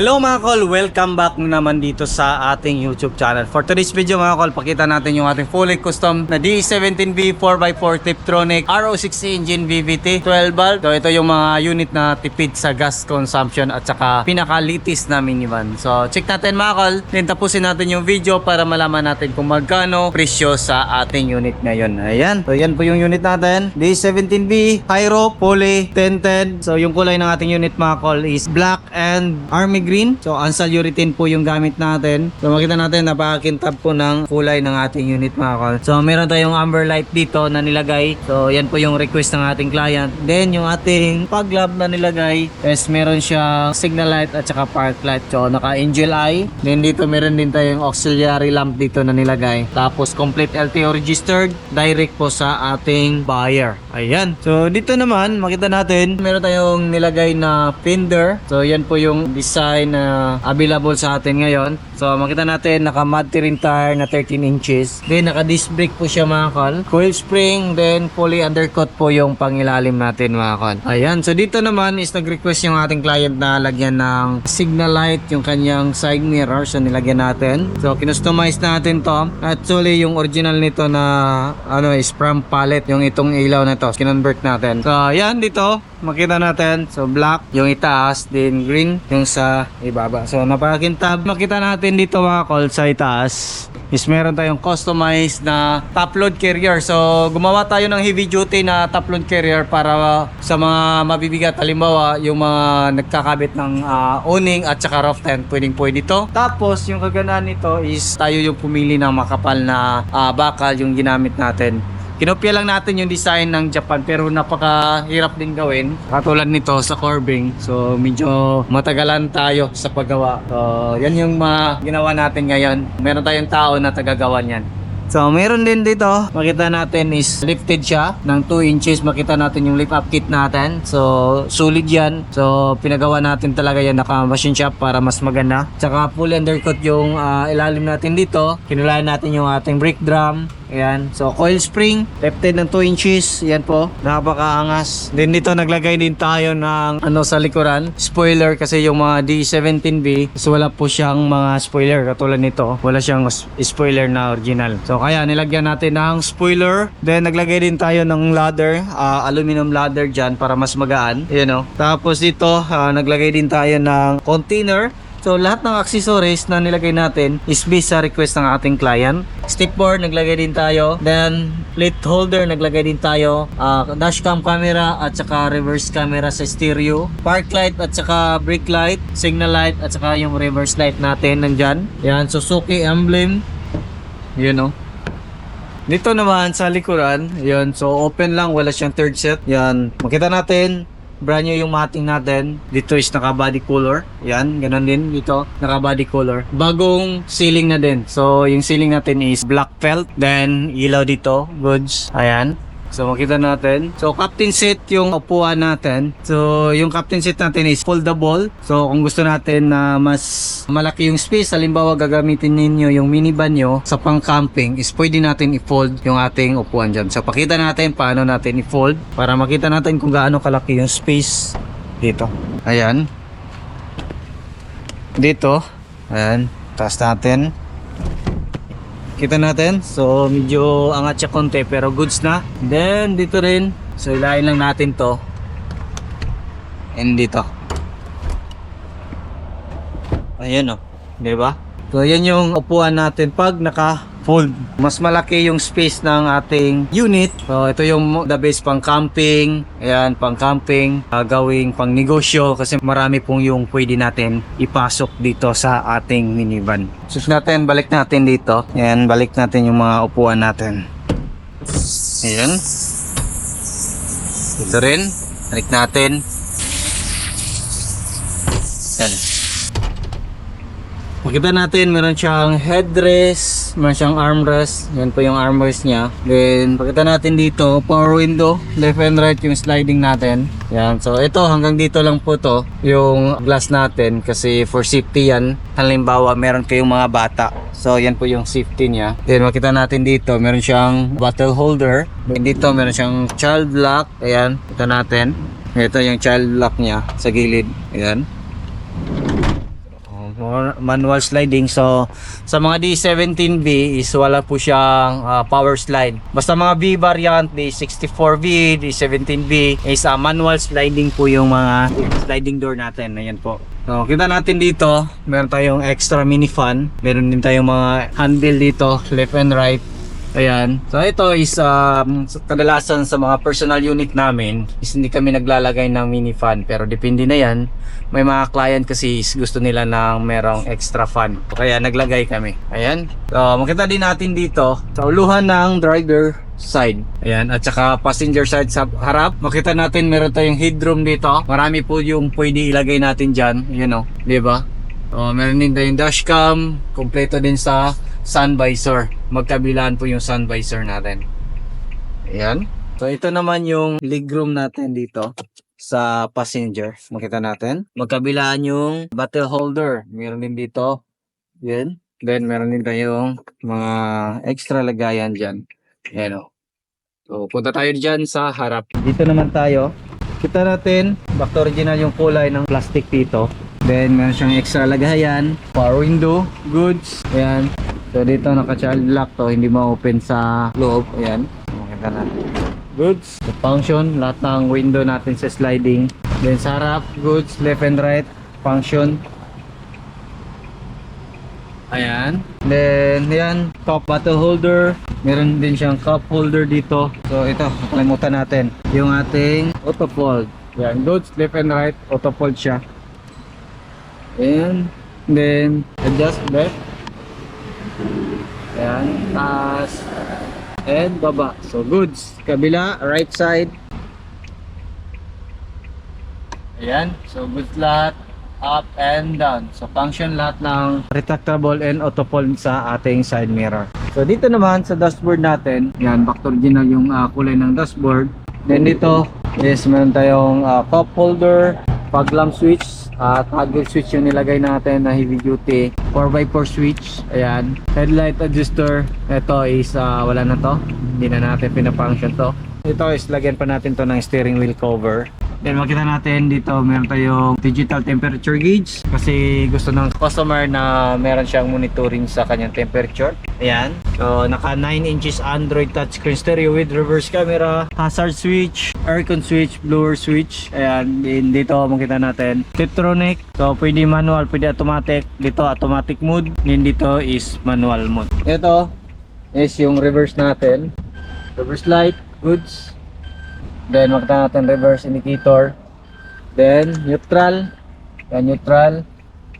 Hello mga kol, welcome back naman dito sa ating YouTube channel. For today's video mga kol, pakita natin yung ating fully custom na D17V 4x4 Tiptronic RO60 engine VVT 12 valve. So ito yung mga unit na tipid sa gas consumption at saka pinakalitis na minivan. So check natin mga kol, then tapusin natin yung video para malaman natin kung magkano presyo sa ating unit ngayon. Ayan, so yan po yung unit natin, D17V Hyro Poly 1010. So yung kulay ng ating unit mga kol is black and army green. So Ansal urethane po yung gamit natin. So makita natin napakakintab po ng kulay ng ating unit mga kol. So meron tayong amber light dito na nilagay. So yan po yung request ng ating client. Then yung ating fog lamp na nilagay is meron siyang signal light at saka park light. So naka angel eye. Then dito meron din tayong auxiliary lamp dito na nilagay. Tapos complete LTO registered direct po sa ating buyer. Ayan. So dito naman makita natin meron tayong nilagay na fender. So yan po yung design na available sa atin ngayon. So makita natin naka mud terrain tire na 13 inches. Then naka disc brake po siya mga kol. Coil spring, then fully undercut po yung pangilalim natin mga kol. Ayan, so dito naman is nag-request yung ating client na lagyan ng signal light yung kanyang side mirror. So nilagyan natin. So kinustomize natin to. Actually yung original nito na is from pallet yung itong ilaw na to. Kinonvert natin. So ayan dito makita natin. So black yung itaas, then green yung sa ibaba. So napakakintab. Makita natin dito mga kol sa itaas is meron tayong customized na top load carrier. So gumawa tayo ng heavy duty na top load carrier para sa mga mabibigat. Halimbawa yung mga nagkakabit ng awning at saka roof tent, pwede ito. Tapos yung kagandahan nito is tayo yung pumili ng makapal na bakal yung ginamit natin. Kinopya lang natin yung design ng Japan pero napakahirap din gawin. Katulad nito sa curving. So medyo matagalan tayo sa paggawa. So yan yung ginawa natin ngayon. Meron tayong tao na tagagawa niyan. So meron din dito, makita natin is lifted siya ng 2 inches. Makita natin yung lift up kit natin. So solid yan. So pinagawa natin talaga yan, naka machine shop para mas maganda. Tsaka full undercut yung ilalim natin dito. Kinulayan natin yung ating brake drum. Ayan. So coil spring lifted ng 2 inches. Yan po, napakaangas. Then dito naglagay din tayo ng sa likuran, spoiler, kasi yung mga D17V so wala po siyang mga spoiler katulad nito. Wala siyang spoiler na original. So kaya nilagyan natin ng spoiler. Then naglagay din tayo ng ladder, aluminum ladder dyan para mas magaan. Ayan o. Tapos dito naglagay din tayo ng container. So lahat ng accessories na nilagay natin is based sa request ng ating client. Step board naglagay din tayo. Then plate holder naglagay din tayo. Dashcam camera at saka reverse camera sa stereo. Park light at saka brake light, signal light at saka yung reverse light natin nandyan. Yan, Suzuki emblem. Yun o. Dito naman sa likuran, yun, so open lang, wala siyang third set. Yan, makita natin brand new yung mating natin. Dito is naka body color. Yan, ganun din dito, naka body color. Bagong ceiling na din. So yung ceiling natin is black felt. Then ilaw dito, goods. Ayan. So makita natin. So captain seat yung upuan natin. So yung captain seat natin is foldable. So kung gusto natin na mas malaki yung space, halimbawa gagamitin ninyo yung minivan nyo sa pang camping, is pwede natin i-fold yung ating upuan dyan. So pakita natin paano natin i-fold para makita natin kung gaano kalaki yung space dito. Ayan. Dito. Ayan. Taas natin. Kita natin, so medyo angat siya konti pero goods na. Then dito rin, so ilayin lang natin to and dito. Ayan o, diba? So yan yung upuan natin pag naka-fold. Mas malaki yung space ng ating unit. So ito yung the best pang camping. Ayan, pang camping, gawing pang negosyo kasi marami pong yung pwede natin ipasok dito sa ating minivan. Sus natin, balik natin dito. Ayan, balik natin yung mga upuan natin. Ayan. Ito rin, balik natin. Ayan. Makita natin, meron siyang headrest, meron siyang armrest. Yan po yung armrest niya. Then, pakita natin dito, power window, left and right yung sliding natin. Yan, so ito hanggang dito lang po to yung glass natin kasi for safety yan. Halimbawa, meron kayong mga bata. So, yan po yung safety niya. Then, makita natin dito, meron siyang bottle holder. Then, dito, meron siyang child lock. Ayan, kita natin. Ito yung child lock niya sa gilid. Ayan. manual sliding. So sa mga D17V is wala po siyang power slide. Basta mga V variant, D64V, D17V is manual sliding po yung mga sliding door natin. Ayan po. So kita natin dito, meron tayong extra mini fan, meron din tayong mga handle dito, left and right. Ayan. So ito is kadalasan sa mga personal unit namin is hindi kami naglalagay ng mini fan, pero depende na yan. May mga client kasi is gusto nila ng merong extra fan, kaya naglagay kami. Ayan. So makita din natin dito sa uluhan ng driver side. Ayan. At saka passenger side sa harap. Makita natin meron tayong headroom dito. Marami po yung pwede ilagay natin dyan. Ayan o. Diba? So meron din tayong dashcam. Kompleto din sa sun visor. Magkabilaan po yung sun visor natin. Ayan. So ito naman yung legroom natin dito sa passenger. Makita natin. Magkabilaan yung bottle holder. Meron din dito. Yan. Then meron din tayong mga extra lagayan dyan. Ayan o. So punta tayo dyan sa harap. Dito naman tayo. Kita natin. Back to original yung kulay ng plastic dito. Then meron siyang extra lagayan. Power window. Goods. Ayan. So dito naka-child lock to, hindi ma-open sa loob. Ayan. Makita natin. Goods. So, function, lahat ng window natin sa sliding. Then sa harap, goods, left and right, function. Ayan. Then yan, top bottle holder. Meron din siyang cup holder dito. So ito, nakalimutan natin. Yung ating auto fold. Ayan, goods, left and right, auto fold siya. Ayan. Then adjust left. Ayan, taas and baba. So goods, kabila, right side. Ayan, so goods lahat, up and down. So function lahat ng retractable and auto fold sa ating side mirror. So dito naman sa dashboard natin, yan, back to original yung kulay ng dashboard. Then dito is meron tayong cup holder, fog lamp switch, at toggle switch yung nilagay natin na heavy duty 4x4 switch. Ayan, headlight adjuster. Ito is wala na to, hindi na natin pinafunction to. Ito is lagyan pa natin to ng steering wheel cover. Then makita natin dito meron tayong digital temperature gauge kasi gusto ng customer na meron siyang monitoring sa kanyang temperature. Ayan. So naka 9 inches Android touchscreen stereo with reverse camera, hazard switch, aircon switch, blower switch. Ayan. Then dito makita natin Tiptronic. So pwede manual, pwede automatic. Dito automatic mode. Then dito is manual mode. Ito is yung reverse natin. Reverse light, goods. Then makita natin reverse indicator. Then neutral. Yan, neutral.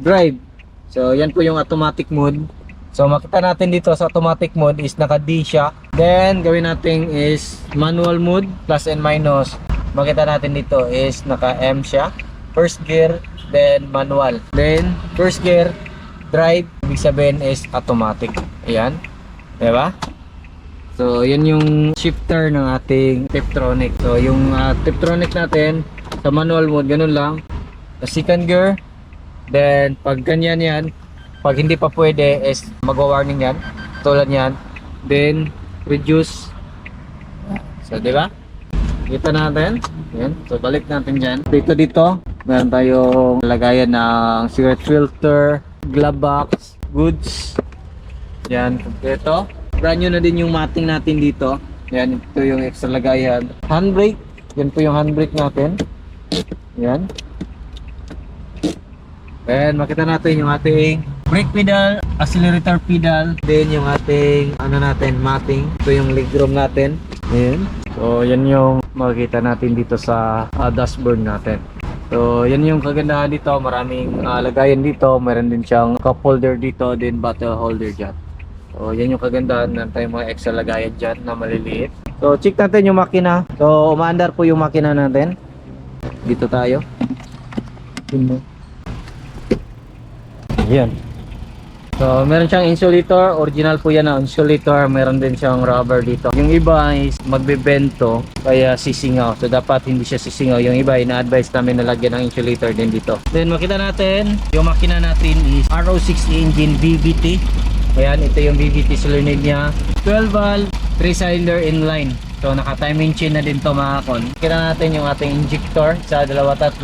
Drive. So yan po yung automatic mode. So makita natin dito sa automatic mode is naka D siya. Then gawin natin is manual mode, plus and minus. Makita natin dito is naka M siya. First gear, then manual. Then first gear, drive. Ibig sabihin is automatic. Ayan. Diba? So, yan yung shifter ng ating Tiptronic. So, yung Tiptronic natin sa manual mode, ganun lang. Sa second gear, then pag ganyan yan, pag hindi pa pwede is mag-warning yan. Tulad yan. Then, reduce. So, di ba? Kita natin. Yan. So, balik natin dyan. Dito, meron tayong lagayan ng cigarette filter, glove box, goods. Yan, kompleto. Brand new na din yung matting natin dito. Yan, ito yung extra lagayan. Handbrake. Yan po yung handbrake natin. Yan. Then makita natin yung ating brake pedal, accelerator pedal. Then yung ating matting. Ito yung legroom natin. Yan. So yan yung makikita natin dito sa dashboard natin. So yan yung kagandahan dito. Maraming lagayan dito. Meron din siyang cup holder dito. Then bottle holder dyan. So yan yung kagandahan ng tayong mga extra lagayan dyan na maliliit. So check natin yung makina. So umaandar po yung makina natin. Dito tayo. Yan. So meron siyang insulator. Original po yan na insulator. Meron din siyang rubber dito. Yung iba is magbebento kaya sisingaw. So dapat hindi siya sisingaw. Yung iba ina-advise namin na lagyan ng insulator din dito. Then makita natin yung makina natin is RO6 engine VVT. Ayan, ito yung VVT solenoid niya. 12 valve, 3-cylinder inline. So naka timing chain na din to mga kon. Kita natin yung ating injector sa 2-3.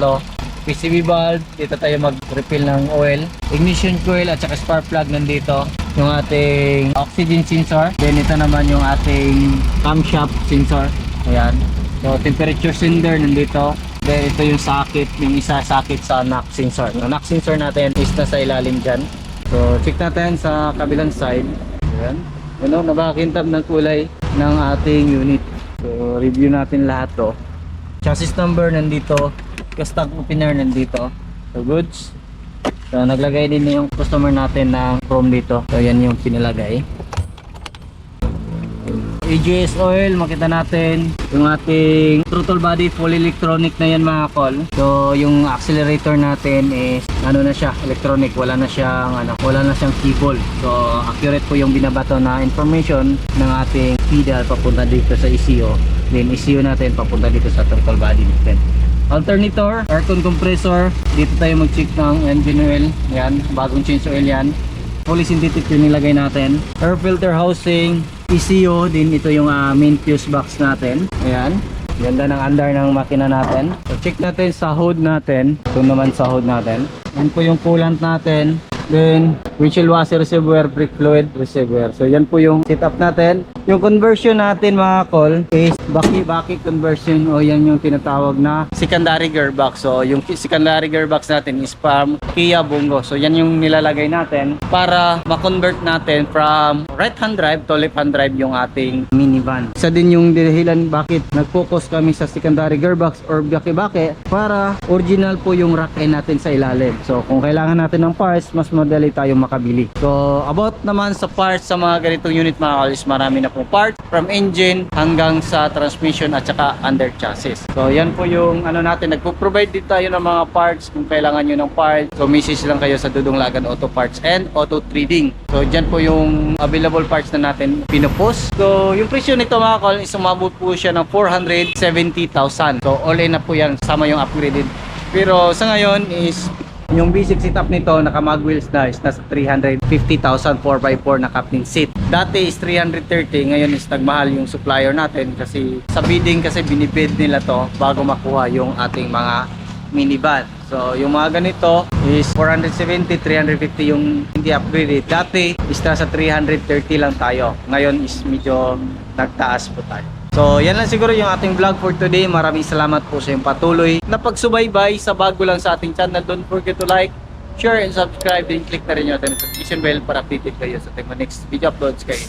PCV valve, dito tayo mag-refill ng oil. Ignition coil at saka spark plug nandito. Yung ating oxygen sensor. Then ito naman yung ating camshaft sensor. Ayan. So temperature sender nandito. Then ito yung socket, yung isa socket sa knock sensor. Yung knock sensor natin is nasa ilalim dyan. So check natin sa kabilang side. Ayan. Ano, nabakintab ng kulay ng ating unit. So review natin lahat to. Chassis number nandito. Stock opener nandito. So goods. So naglagay din yung customer natin ng chrome dito. So yan yung pinalagay. AGS oil, makita natin yung ating throttle body, full electronic na yan mga kol. So yung accelerator natin is ano na siya, electronic, wala na siyang keyboard. So accurate po yung binabato na information ng ating pedal papunta dito sa ECU. Then ECU natin papunta dito sa throttle body natin. Alternator, aircon compressor, dito tayo mag-check ng engine oil. Yan, bagong change oil yan. Fully synthetic yung nilagay natin. Air filter housing, ECU, din ito yung main fuse box natin. Ayan, ganda ng andar ng makina natin. So check natin sa hood natin. Ito naman sa hood natin. Yan po yung coolant natin. Then windshield washer reservoir, brake fluid reservoir. So yan po yung setup natin. Yung conversion natin mga kol is baki conversion, o yan yung tinatawag na secondary gearbox. So yung secondary gearbox natin is from Kia Bongo. So yan yung nilalagay natin para ma-convert natin from right hand drive to left hand drive yung ating minivan. Isa din yung dahilan bakit nag-focus kami sa secondary gearbox or baki-baki, para original po yung rack natin sa ilalim. So kung kailangan natin ng parts, mas madali tayong makabili. So about naman sa parts sa mga ganitong unit mga kalis, marami na pong parts from engine hanggang sa transmission at saka under chassis. So yan po yung ano natin, nagpo-provide din tayo ng mga parts kung kailangan nyo ng parts. So message lang kayo sa Dudong Lagan Auto Parts and Auto Trading. So dyan po yung available parts na natin pinopost. So yung presyo nito mga kol is umabot po siya ng 470,000. So all in na po yan, sama yung upgraded. Pero sa ngayon is yung basic setup nito, naka mag wheels na, is nasa 350,000 4x4 na captain seat. Dati is 330, ngayon is nagmahal yung supplier natin kasi sa bidding, kasi binibid nila to bago makuha yung ating mga minivan. So yung mga ganito is 470, 350 yung hindi upgraded. Dati is nasa 330 lang tayo. Ngayon is medyo nagtaas po tayo. So yan lang siguro yung ating vlog for today. Maraming salamat po sa iyong patuloy na pagsubaybay sa bago lang sa ating channel. Don't forget to like, share, and subscribe. Then click na rin yung notification bell para updated kayo sa ating next video uploads kayo.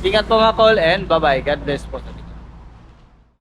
Ingat po mga call and bye bye. God bless po.